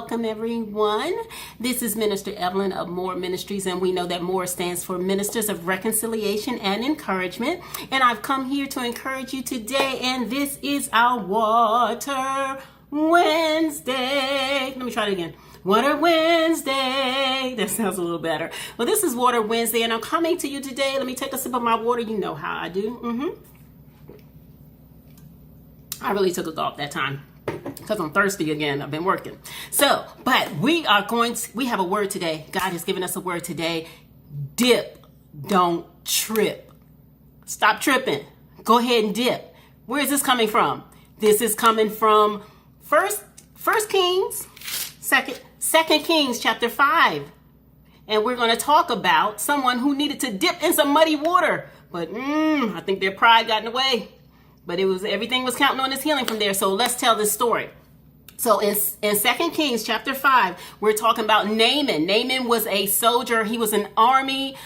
welcome everyone. This is Minister Evelyn of More Ministries, and we know that More stands for Ministers of Reconciliation and Encouragement. And I've come here to encourage you today, and this is our Water Wednesday. Let me try it again. Water Wednesday. That sounds a little better. Well, this is Water Wednesday, and I'm coming to you today. Let me take a sip of my water. You know how I do. I really took a gulp that time because I'm thirsty again. I've been working. So, but we have a word today. God has given us a word today. Dip, don't trip. Stop tripping. Go ahead and dip. Where is this coming from? This is coming from First Kings, Second Kings chapter 5. And we're going to talk about someone who needed to dip in some muddy water. But I think their pride got in the way. But everything was counting on his healing from there. So let's tell this story. So in 2 Kings chapter 5, we're talking about Naaman. Naaman was a soldier. He was an army.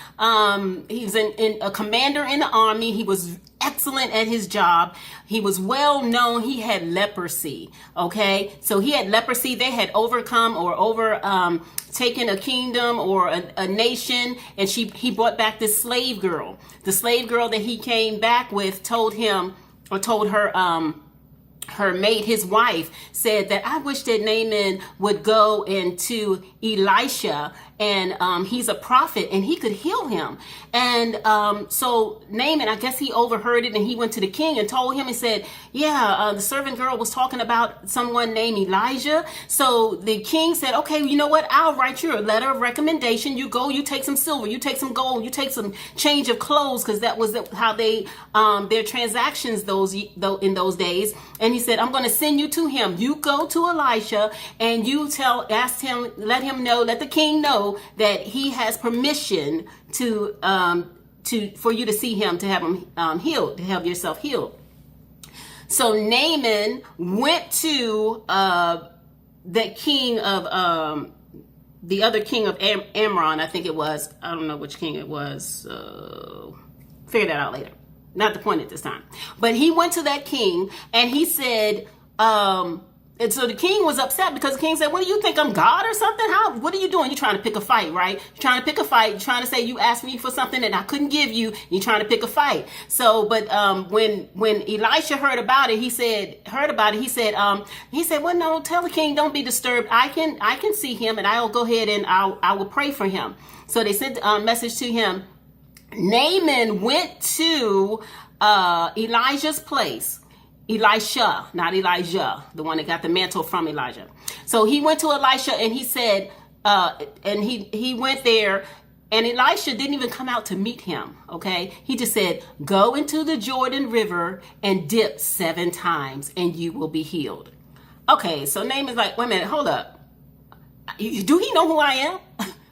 He was a commander in the army. He was excellent at his job. He was well known. He had leprosy. Okay. So he had leprosy. They had overcome or taken a kingdom or a nation. And he brought back this slave girl. The slave girl that he came back with told her mate, his wife, said that I wish that Naaman would go into Elisha, and he's a prophet and he could heal him. And so Naaman, I guess he overheard it, and he went to the king and told him and said, the servant girl was talking about someone named Elijah. So the king said, okay, you know what? I'll write you a letter of recommendation. You go, you take some silver, you take some gold, you take some change of clothes, because that was how they their transactions in those days. And he said, I'm going to send you to him. You go to Elisha and you let the king know that he has permission for you to see him, to have him healed, to have yourself healed. So Naaman went to the king of the other king of Amron, I think it was. I don't know which king it was. Figure that out later. Not the point at this time. But he went to that king and he said, and so the king was upset because the king said, what do you think, I'm God or something? What are you doing? You're trying to pick a fight, right? You're trying to pick a fight. You're trying to say you asked me for something that I couldn't give you. You're trying to pick a fight. So, but when Elisha heard about it, he said, well, no, tell the king, don't be disturbed. I can see him, and I'll go ahead and I will pray for him. So they sent a message to him. Naaman went to Elijah's place. Elisha, not Elijah, the one that got the mantle from Elijah. So he went to Elisha and he said, and he went there, and Elisha didn't even come out to meet him. Okay. He just said, go into the Jordan River and dip 7 times and you will be healed. Okay. So Naaman's like, wait a minute, hold up. Do he know who I am?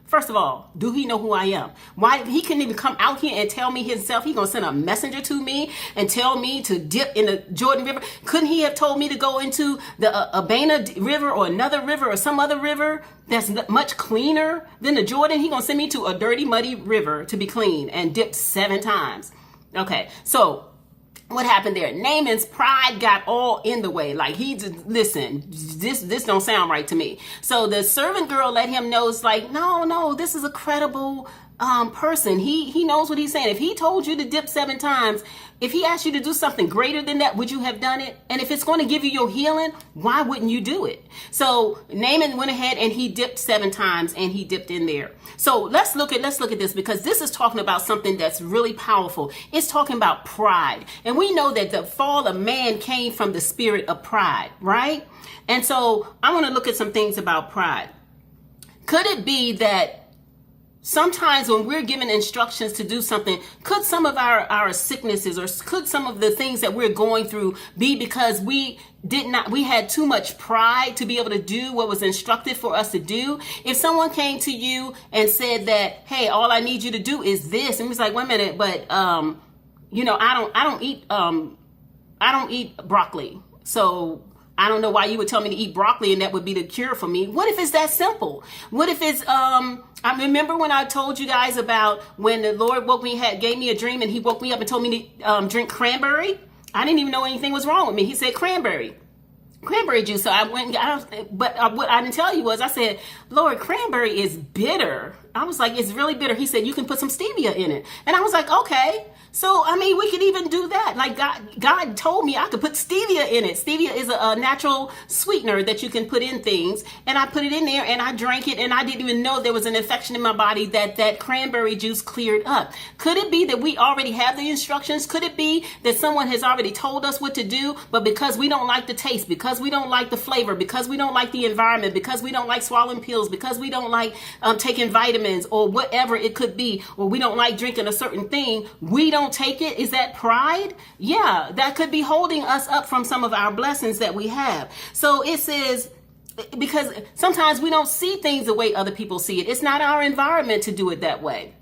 First of all, do he know who I am? Why he couldn't even come out here and tell me himself? He gonna send a messenger to me and tell me to dip in the Jordan River? Couldn't he have told me to go into the Abana River or another river or some other river that's much cleaner than the Jordan? He gonna send me to a dirty, muddy river to be clean and dip 7 times. Okay, so what happened there? Naaman's pride got all in the way. Like listen, this don't sound right to me. So the servant girl let him know, it's like, no, this is a credible person. He knows what he's saying. If he told you to dip 7 times, if he asked you to do something greater than that, would you have done it? And if it's going to give you your healing, why wouldn't you do it? So Naaman went ahead and he dipped 7 times, and he dipped in there. So let's look at this, because this is talking about something that's really powerful. It's talking about pride. And we know that the fall of man came from the spirit of pride, right? And so I want to look at some things about pride. Could it be that sometimes when we're given instructions to do something, could some of our sicknesses, or could some of the things that we're going through be because we had too much pride to be able to do what was instructed for us to do? If someone came to you and said that, hey, all I need you to do is this, and it's like, wait a minute, but I don't eat broccoli. So I don't know why you would tell me to eat broccoli and that would be the cure for me. What if it's that simple? What if it's, I remember when I told you guys about when the Lord gave me a dream, and he woke me up and told me to drink cranberry. I didn't even know anything was wrong with me. He said cranberry. cranberry juice. So I went and got, but what I didn't tell you was, I said, Lord, cranberry is bitter. I was like, it's really bitter. He said, you can put some stevia in it. And I was like, okay. So, I mean, we could even do that. Like God told me I could put stevia in it. Stevia is a natural sweetener that you can put in things. And I put it in there and I drank it, and I didn't even know there was an infection in my body that cranberry juice cleared up. Could it be that we already have the instructions? Could it be that someone has already told us what to do, but because we don't like the taste, because we don't like the flavor, because we don't like the environment, because we don't like swallowing pills, because we don't like taking vitamins or whatever it could be, or we don't like drinking a certain thing, we don't take it? Is that pride? Yeah, that could be holding us up from some of our blessings that we have. So it says, because sometimes we don't see things the way other people see it. It's not our environment to do it that way.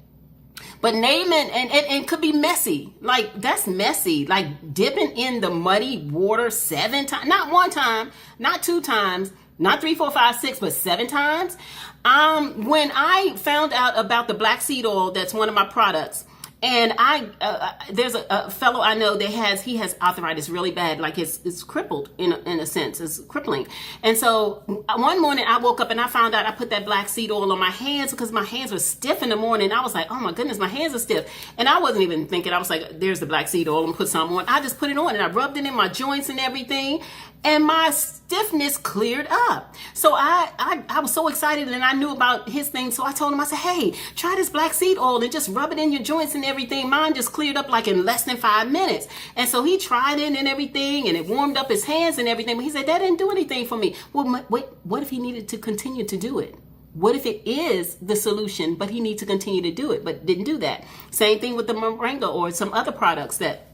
But Naaman, and it could be messy. Like, that's messy. Like dipping in the muddy water 7 times, not 1 time, not 2 times, not 3, 4, 5, 6, but 7 times. When I found out about the black seed oil, that's one of my products, and there's a fellow I know that he has arthritis really bad, like it's crippled in a sense, it's crippling. And so one morning I woke up and I found out I put that black seed oil on my hands because my hands were stiff in the morning. I was like, oh my goodness, my hands are stiff. And I wasn't even thinking, I was like, there's the black seed oil, and put some on. I just put it on and I rubbed it in my joints and everything. And my stiffness cleared up. So I was so excited, and I knew about his thing. So I told him, I said, hey, try this black seed oil and just rub it in your joints and everything. Mine just cleared up like in less than 5 minutes. And so he tried it and everything, and it warmed up his hands and everything. But he said, that didn't do anything for me. Well, wait, what if he needed to continue to do it? What if it is the solution, but he needs to continue to do it, but didn't do that? Same thing with the moringa or some other products that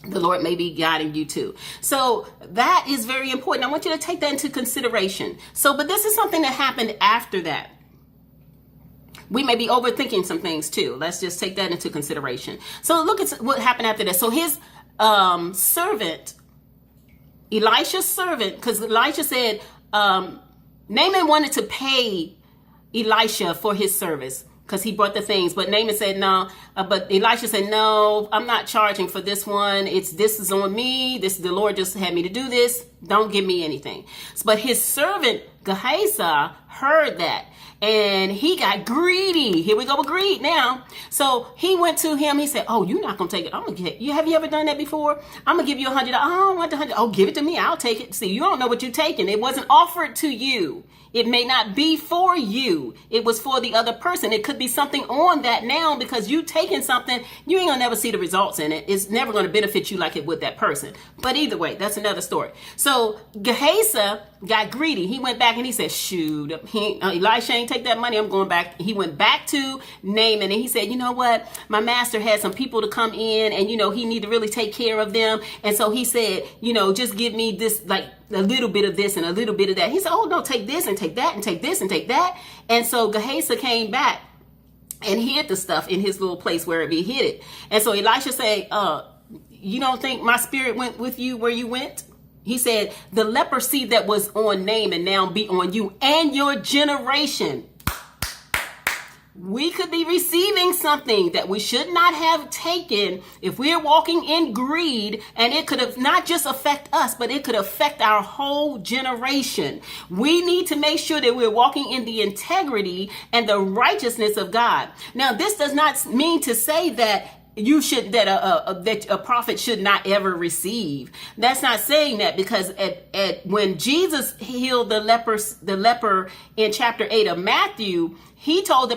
the Lord may be guiding you to. So that is very important. I want you to take that into consideration. So, but this is something that happened after that. We may be overthinking some things too. Let's just take that into consideration. So look at what happened after that. So his servant, Elisha's servant, because Elisha said, Naaman wanted to pay Elisha for his service, because he brought the things, but Naaman said no. But Elisha said, no, I'm not charging for this one. This is on me. The Lord just had me to do this. Don't give me anything. But his servant Gehazi heard that, and he got greedy. Here we go with greed now. So he went to him. He said, oh, you're not going to take it. I'm going to get you. Have you ever done that before? I'm going to give you $100. Oh, I don't want the $100. Oh, give it to me. I'll take it. See, you don't know what you're taking. It wasn't offered to you. It may not be for you. It was for the other person. It could be something on that now, because you taking something, you ain't gonna never see the results in it. It's never gonna benefit you like it would that person. But either way, that's another story. So Gehazi got greedy. He went back and he said, shoot, Elisha ain't take that money. I'm going back. He went back to Naaman and he said, you know what? My master had some people to come in, and he need to really take care of them. And so he said, just give me this, like a little bit of this and a little bit of that. He said, oh no, take this and take that and take this and take that. And so Gehazi came back and hid the stuff in his little place wherever he hid it. And so Elisha said, you don't think my spirit went with you where you went? He said, the leprosy that was on Naaman now be on you and your generation. We could be receiving something that we should not have taken if we're walking in greed, and it could have not just affect us, but it could affect our whole generation. We need to make sure that we're walking in the integrity and the righteousness of God. Now, this does not mean to say that that a prophet should not ever receive. That's not saying that, because when Jesus healed the leper in chapter 8 of Matthew, he told the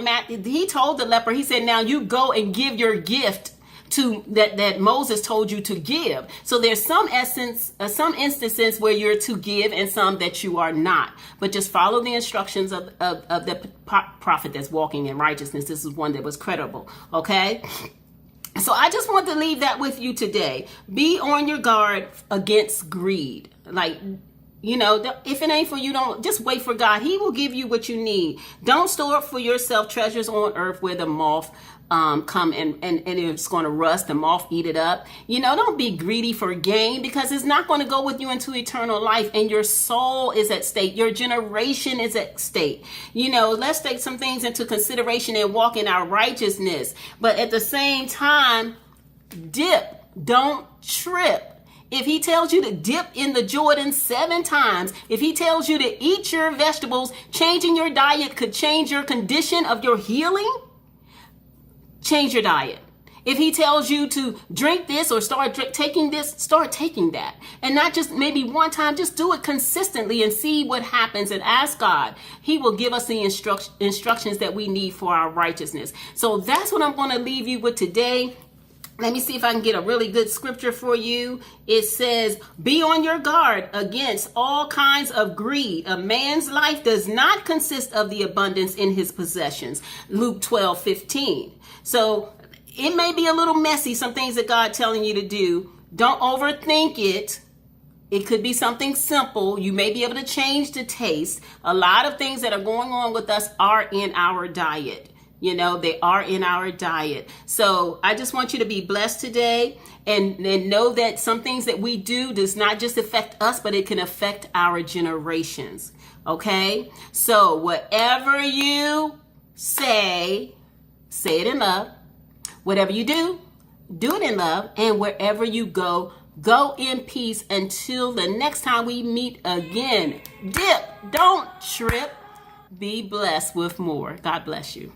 leper, he said, now you go and give your gift to that Moses told you to give. So there's some instances where you're to give and some that you are not. But just follow the instructions of the prophet that's walking in righteousness. This is one that was credible. Okay. So I just want to leave that with you today. Be on your guard against greed. Like, if it ain't for you, don't just wait for God. He will give you what you need. Don't store up for yourself treasures on earth where the moth come and it's going to rust, the moth eat it up. Don't be greedy for gain, because it's not going to go with you into eternal life, and your soul is at stake. Your generation is at stake. Let's take some things into consideration and walk in our righteousness. But at the same time, don't trip. if he tells you to dip in the Jordan 7 times, if he tells you to eat your vegetables, changing your diet could change your condition of your healing, change your diet. If he tells you to drink this or start taking this, start taking that. And not just maybe one time, just do it consistently and see what happens and ask God. He will give us the instructions that we need for our righteousness. So that's what I'm going to leave you with today. Let me see if I can get a really good scripture for you. It says, be on your guard against all kinds of greed. A man's life does not consist of the abundance in his possessions. Luke 12:15. So it may be a little messy, some things that God's telling you to do. Don't overthink it. It could be something simple. You may be able to change the taste. A lot of things that are going on with us are in our diet. You know, they are in our diet. So I just want you to be blessed today and know that some things that we do does not just affect us, but it can affect our generations. Okay? So whatever you say it in love. Whatever you do it in love. And wherever you go in peace until the next time we meet again. Dip, don't trip. Be blessed with more. God bless you.